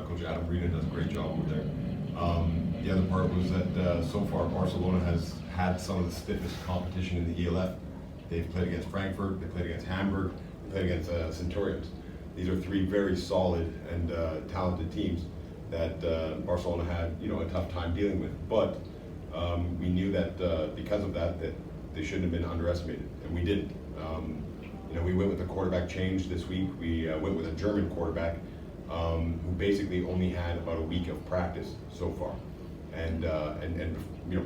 Coach Adam Rena does a great job over there. The other part was that so far Barcelona has had some of the stiffest competition in the ELF. They've played against Frankfurt, they played against Hamburg, they played against Centurions. These are three very solid and talented teams that Barcelona had, a tough time dealing with. But we knew that because of that they shouldn't have been underestimated, and we didn't. We went with the quarterback change this week. We went with a German quarterback who basically only had about a week of practice so far, and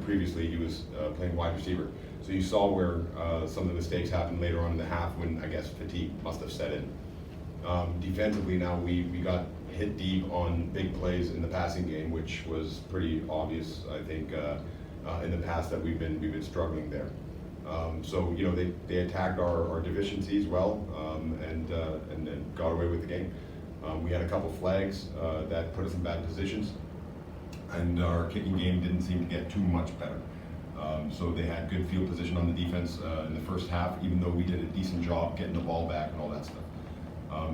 previously he was playing wide receiver. So you saw where some of the mistakes happened later on in the half when I guess fatigue must have set in. Defensively now we got hit deep on big plays in the passing game, which was pretty obvious, I think, in the past that we've been struggling there. So they attacked our deficiencies well, and got away with the game. We had a couple flags that put us in bad positions, and our kicking game didn't seem to get too much better. So they had good field position on the defense in the first half, even though we did a decent job getting the ball back and all that stuff.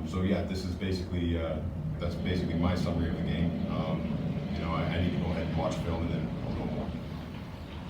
So yeah, this is basically that's basically my summary of the game. I need to go ahead and watch film and then I'll know more.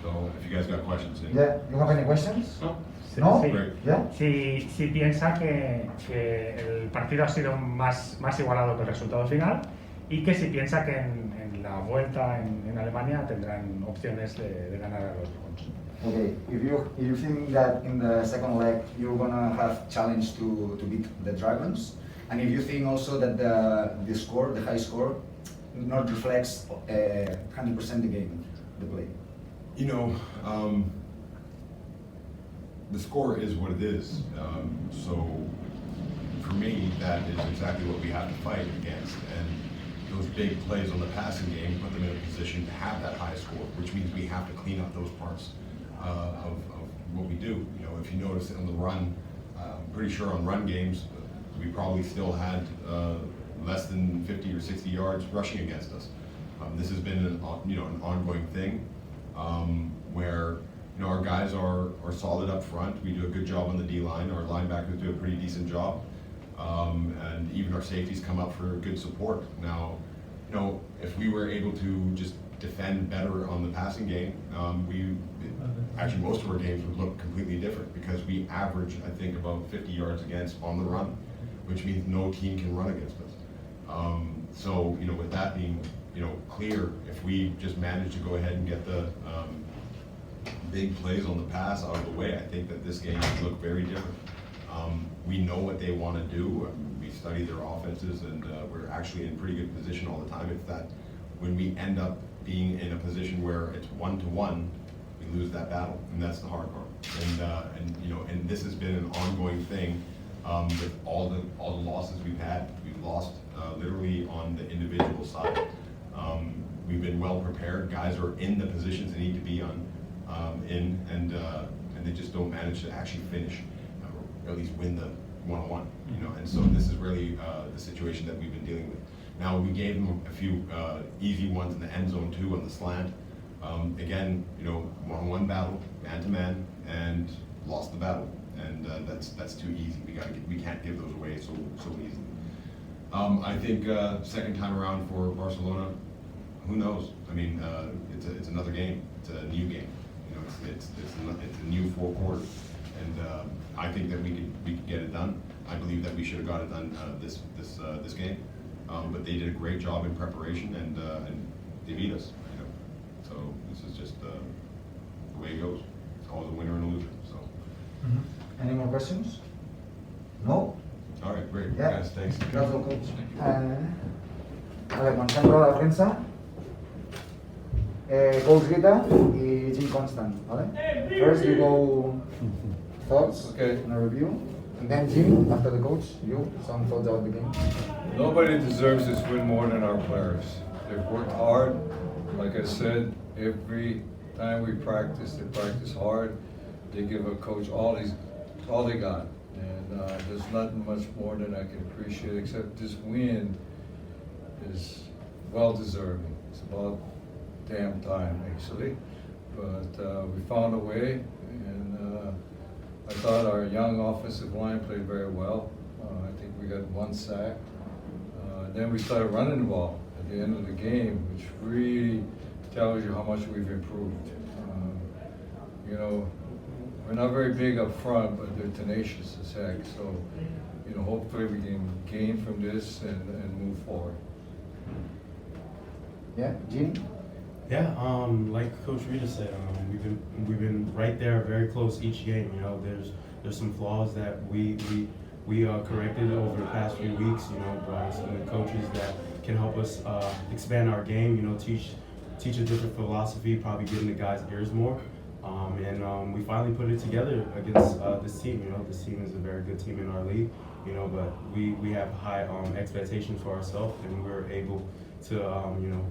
So if you guys got questions. Yeah, you have any questions? No. No? Sí. Great. Yeah? Si piensa que el partido ha sido más igualado que el resultado final, y que si piensa que en la vuelta en Alemania tendrán opciones de ganar a los Dragons. Okay, if you think that in the second leg you're gonna have challenge to beat the Dragons, and if you think also that the score, the high score, not reflects 100% the game, the play. The score is what it is. So for me, that is exactly what we have to fight against. And those big plays on the passing game put them in a position to have that high score, which means we have to clean up those parts of what we do. If you notice on the run, I'm pretty sure on run games, we probably still had less than 50 or 60 yards rushing against us. This has been an ongoing thing where our guys are solid up front. We do a good job on the D-line. Our linebackers do a pretty decent job. And even our safeties come up for good support. Now, if we were able to just defend better on the passing game, actually most of our games would look completely different, because we average, I think, about 50 yards against on the run, which means no team can run against us. So, with that being, clear, if we just manage to go ahead and get the big plays on the pass out of the way, I think that this game would look very different. We know what they want to do. We study their offenses, and we're actually in pretty good position all the time. It's that when we end up being in a position where it's 1-to-1, we lose that battle, and that's the hard part. And this has been an ongoing thing with all the losses we've had. We've lost literally on the individual side. We've been well prepared. Guys are in the positions they need to be and they just don't manage to actually finish, or at least win the one-on-one. And so this is really the situation that we've been dealing with. Now, we gave them a few easy ones in the end zone too on the slant. Again, one-on-one battle, man-to-man, and lost the battle. And that's too easy. We can't give those away so easily. I think second time around for Barcelona, who knows? I mean, it's another game. It's a new game. It's a new 4 quarters, and I think that we could get it done. I believe that we should have got it done this game, but they did a great job in preparation, and they beat us. So this is just the way it goes. It's always a winner and a loser. So. Any more questions? No? All right, great. Yeah. Guys, thanks. Gracias, coach. A ver, con rueda de prensa. Coach Rita y Jim Constant, ¿vale? First you go thoughts and a review, and then Jim, after the coach, you, some thoughts about the game. Nobody deserves this win more than our players. They've worked hard. Like I said, every time we practice, they practice hard. They give a coach all they got. And there's nothing much more than I can appreciate, except this win is well-deserving. It's about damn time, actually. But we found a way, and I thought our young offensive line played very well. I think we got 1 sack. then we started running the ball at the end of the game, which really tells you how much we've improved. You know, we're not very big up front, but they're tenacious as heck. So, you know, hopefully we can gain from this and move forward. Yeah, Jim? Yeah, like Coach Rita said, we've been right there, very close each game. You know, there's some flaws that we corrected over the past few weeks. You know, brought in some new coaches that can help us expand our game. You know, teach a different philosophy, probably getting the guys' ears more. And we finally put it together against this team. You know, this team is a very good team in our league. You know, but we have high expectations for ourselves, and we're able to you know,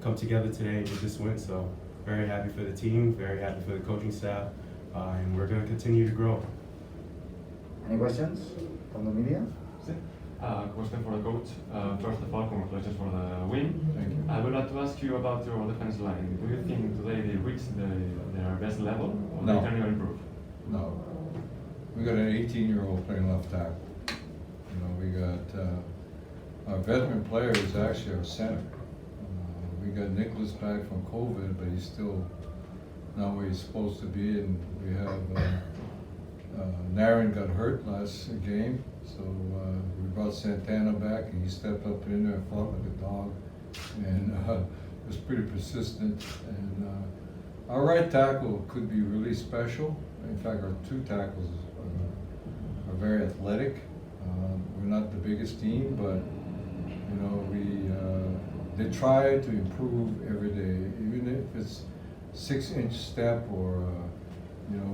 come together today and get this win. So very happy for the team, very happy for the coaching staff, and we're going to continue to grow. Any questions from the media? Question for the coach. First of all, congratulations for the win. Thank you. I would like to ask you about your defense line. Do you think today they reached their best level, or No. they can even improve? No. We got an 18-year-old playing left tackle. You know, we got our veteran player is actually our center. We got Nicholas back from COVID, but he's still not where he's supposed to be. And we have Naren got hurt last game, so we brought Santana back, and he stepped up in there and fought like a dog, and was pretty persistent. And our right tackle could be really special. In fact, our two tackles are very athletic. We're not the biggest team, but you know, they try to improve every day, even if it's 6-inch step or you know,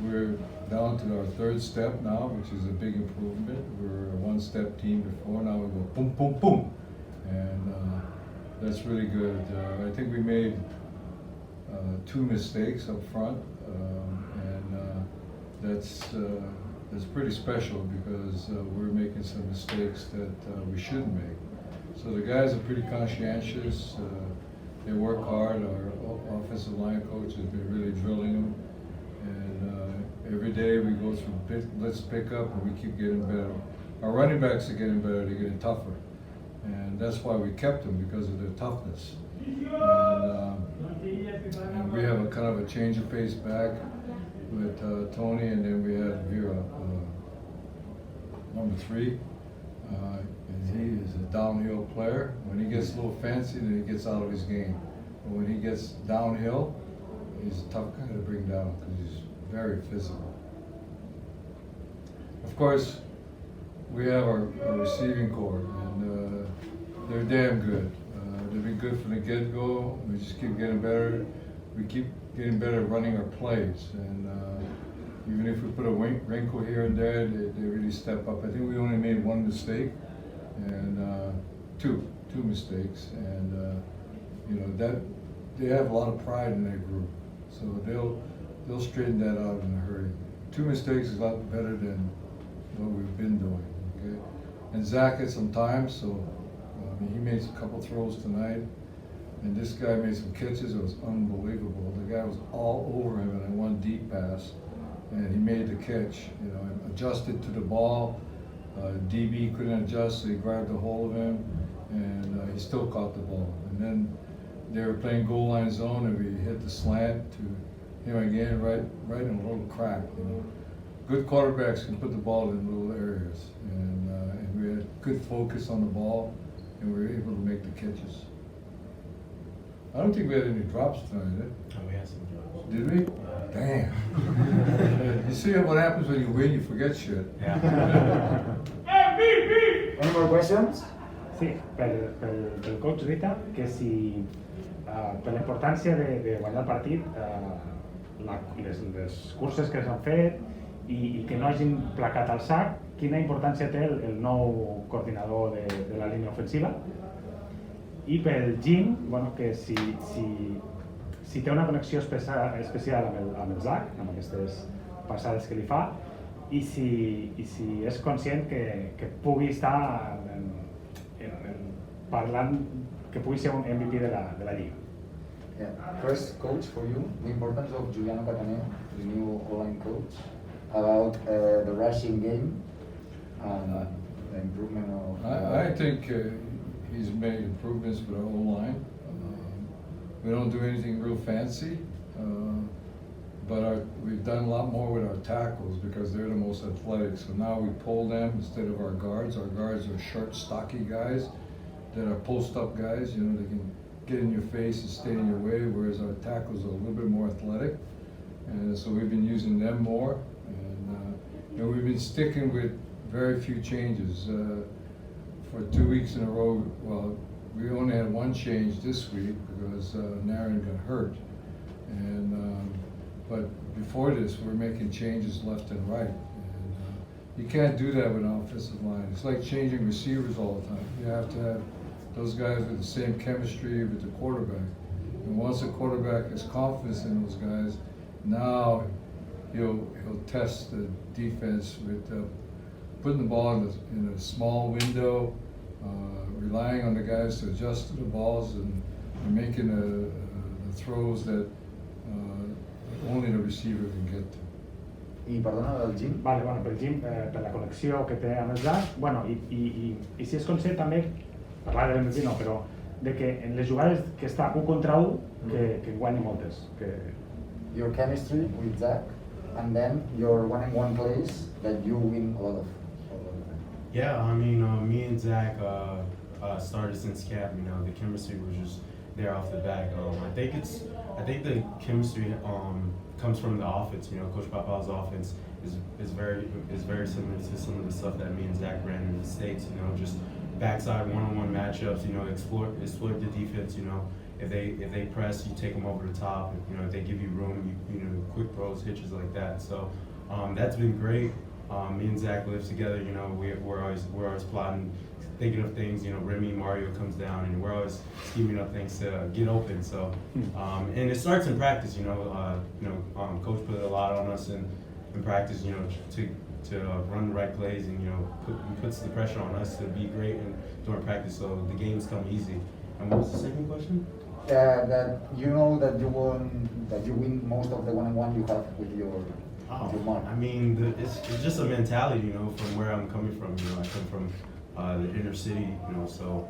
we're down to our third step now, which is a big improvement. We were a one-step team before. Now we go boom, boom, boom, and that's really good. I think we made 2 mistakes up front, and that's pretty special because we're making some mistakes that we shouldn't make. So the guys are pretty conscientious. They work hard. Our offensive line coach has been really drilling them. And every day we go through let's pick up, and we keep getting better. Our running backs are getting better, they're getting tougher. And that's why we kept them, because of their toughness. And we have a kind of a change of pace back with Tony, and then we have Vera, number 3. And he is a downhill player. When he gets a little fancy, then he gets out of his game. But when he gets downhill, he's a tough guy to bring down because he's very physical. Of course, we have our receiving core, and they're damn good. They've been good from the get-go. We just keep getting better. We keep getting better at running our plays, and even if we put a wrinkle here and there, they really step up. I think we only made 1 mistake, and two mistakes, and you know, that they have a lot of pride in their group, so they'll straighten that out in a hurry. 2 mistakes is a lot better than what we've been doing. Okay, and Zach had some time, so he made a couple throws tonight, and this guy made some catches. It was unbelievable. The guy was all over him, and I one deep pass, and he made the catch. You know, and adjusted to the ball. DB couldn't adjust, so he grabbed a hold of him, and he still caught the ball. And then they were playing goal line zone, and we hit the slant to him again, right in a little crack. You know, good quarterbacks can put the ball in little areas, and we had good focus on the ball, and we were able to make the catches. I don't think we had any drops tonight, did we? Oh, we had some drops. Did we? Damn. You see what happens when you win, you forget shit. Yeah. Any more questions? Sí, pel coach Rita, que si per la importància de guanyar el partit, les curses que s'han fet i que no hagin placat al sac, quina importància té el nou coordinador de la línia ofensiva? I pel Jim, bueno, que si té una connexió especial amb el Zach, amb aquestes passades que li fa, i si és conscient que pugui estar parlant, que pugui ser un MVP de la Lliga. Yeah. First, coach, for you, the importance of Juliano Cataneo, the new online coach, about the rushing game and the improvement of. I think he's made improvements with our O-line. We don't do anything real fancy, but we've done a lot more with our tackles because they're the most athletic. So now we pull them instead of our guards. Our guards are short, stocky guys that are post-up guys. You know, they can get in your face and stay in your way, whereas our tackles are a little bit more athletic. And so we've been using them more. And we've been sticking with very few changes. For 2 weeks in a row, well, we only had one change this week because Naren got hurt. But before this, we're making changes left and right. And you can't do that with an offensive line. It's like changing receivers all the time. You have to have those guys with the same chemistry with the quarterback. And once the quarterback has confidence in those guys, now he'll test the defense with putting the ball in a small window, relying on the guys to adjust to the balls and making the throws that only the receiver can get to. I perdona, del Jim? Vale, bueno, per Jim, per la connexió que té amb el Zach, bueno, i si és conscient també, parlar de l'MVP no, però de que en les jugades que està 1 contra 1, que guanyi moltes. Your chemistry with Zach, and then your one-on-one plays that you win a lot of. Yeah, I mean, me and Zach started since camp. You know, the chemistry was just there off the bat. I think the chemistry comes from the offense. You know, Coach Papa's offense is very similar to some of the stuff that me and Zach ran in the States. You know, just backside one-on-one matchups. You know, exploit the defense. You know, if they press, you take them over the top. You know, if they give you room, you know, quick throws, hitches like that. So that's been great. Me and Zach live together. You know, we're always plotting, thinking of things. You know, Remy Mario comes down, and we're always scheming up things to get open. So, and it starts in practice. You know, Coach put a lot on us in practice. You know, to run the right plays, and you know, puts the pressure on us to be great during practice. So the games come easy. And what was the second question? That you know that you win most of the one-on-one you have with your mark. I mean, it's just a mentality, you know, from where I'm coming from. You know, I come from the inner city, you know, so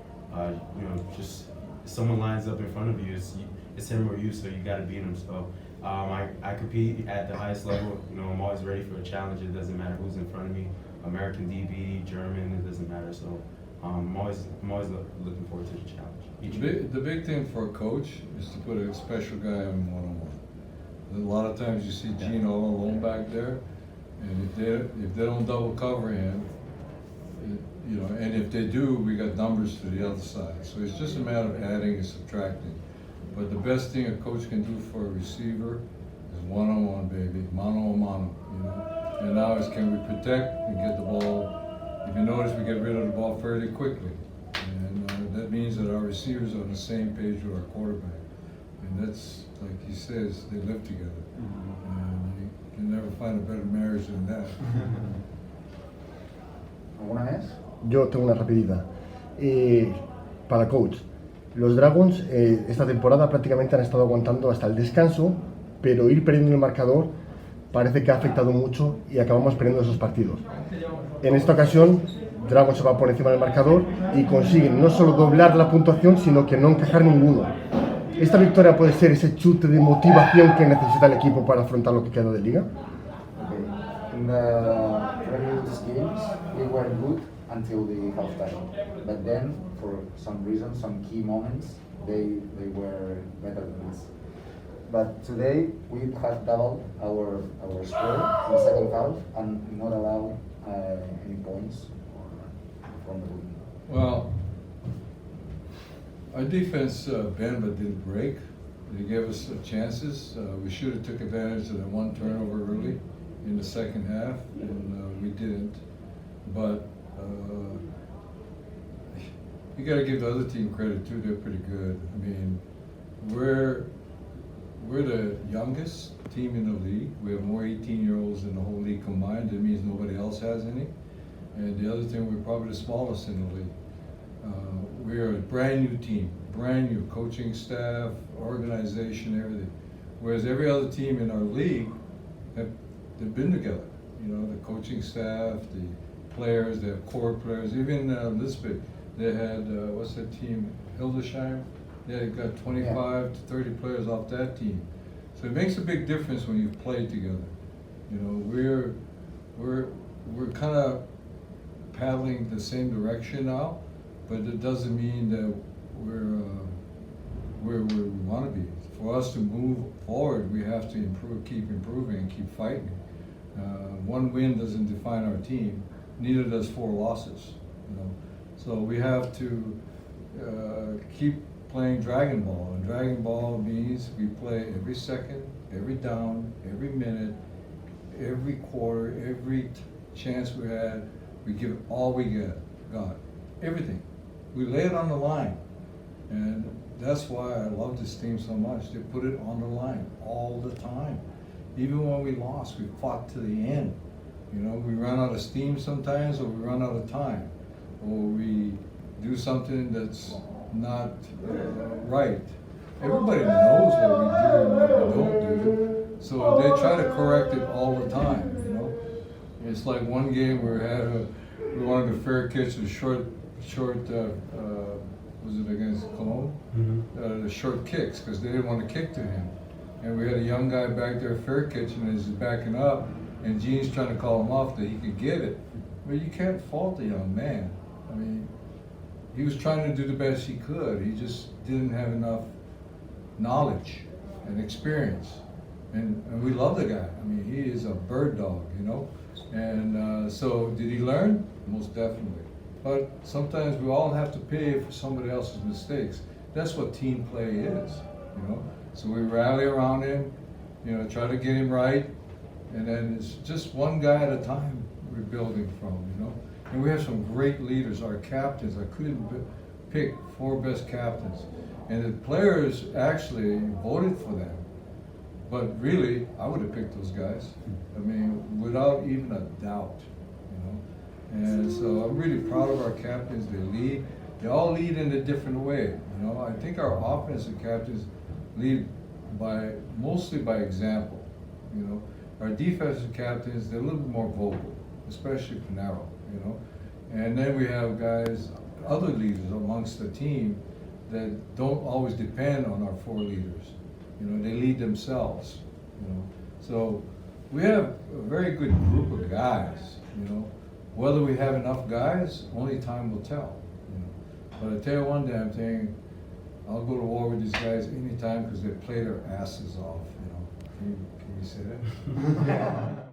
you know, just if someone lines up in front of you, it's him or you, so you got to beat him. So I compete at the highest level. You know, I'm always ready for a challenge. It doesn't matter who's in front of me, American DB, German, it doesn't matter. So I'm always looking forward to the challenge. The big thing for a coach is to put a special guy on one-on-one. A lot of times you see Gene all alone back there, and if they don't double cover him, you know, and if they do, we got numbers to the other side. So it's just a matter of adding and subtracting. But the best thing a coach can do for a receiver is one-on-one, baby, mano a mano, you know. And now is can we protect and get the ball? If you notice, we get rid of the ball fairly quickly, and that means that our receivers are on the same page with our quarterback. And that's, like he says, they live together. And you can never find a better marriage than that. ¿Alguna vez? Yo tengo una rapidita. Para coach, los Dragons esta temporada prácticamente han estado aguantando hasta el descanso, pero ir perdiendo el marcador parece que ha afectado mucho y acabamos perdiendo esos partidos. En esta ocasión, Dragons se va por encima del marcador y consiguen no solo doblar la puntuación, sino que no encajar ninguno. ¿Esta victoria puede ser ese chute de motivación que necesita el equipo para afrontar lo que queda de liga? Okay. In the previous games, we were good until the halftime, but then, for some reason, some key moments, they were better than us. But today, we have doubled our score in the second half and not allowed any points from the win. Well, our defense bent but didn't break. They gave us chances. We should have took advantage of the one turnover early in the second half, and we didn't. But you got to give the other team credit too. They're pretty good. I mean, we're the youngest team in the league. We have more 18-year-olds in the whole league combined. That means nobody else has any. And the other thing, we're probably the smallest in the league. We're a brand new team, brand new coaching staff, organization, everything. Whereas every other team in our league they've been together. You know, the coaching staff, the players, they have core players. Even Lisbeth, They had, what's that team, Hildesheim? They got 25 to 30 players off that team. So it makes a big difference when you play together. You know, we're kind of paddling the same direction now, but it doesn't mean that we're where we want to be. For us to move forward, we have to improve, keep improving, and keep fighting. One win doesn't define our team. Neither does 4 losses. You know, so we have to keep playing Dragon Ball, and Dragon Ball means we play every second, every down, every minute, every quarter, every chance we had. We give it all we got, everything. We lay it on the line, and that's why I love this team so much. They put it on the line all the time. Even when we lost, we fought to the end. You know, we run out of steam sometimes, or we run out of time, or we do something that's not right. Everybody knows what we do and what we don't do, so they try to correct it all the time. You know, it's like one game we wanted a fair catch, a short. Was it against Cologne? Mm-hmm. The short kicks, because they didn't want to kick to him. And we had a young guy back there fair catching, and he's backing up, and Gene's trying to call him off that he could get it. But you can't fault the young man. I mean, he was trying to do the best he could. He just didn't have enough knowledge and experience. And we love the guy. I mean, he is a bird dog, you know? And so did he learn? Most definitely. But sometimes we all have to pay for somebody else's mistakes. That's what team play is, you know? So we rally around him, you know, try to get him right, and then it's just one guy at a time we're building from, you know? And we have some great leaders, our captains. I couldn't pick 4 best captains. And the players actually voted for them. But really, I would have picked those guys. I mean, without even a doubt, you know? And so I'm really proud of our captains. They lead. They all lead in a different way. You know, I think our offensive captains lead mostly by example. You know, our defensive captains, they're a little bit more vocal, especially Pinero. You know, and then we have guys, other leaders amongst the team that don't always depend on our 4 leaders. You know, they lead themselves. You know, so we have a very good group of guys. You know. Whether we have enough guys, only time will tell. You know. But I tell you one damn thing, I'll go to war with these guys anytime because they play their asses off. You know. Can you say that?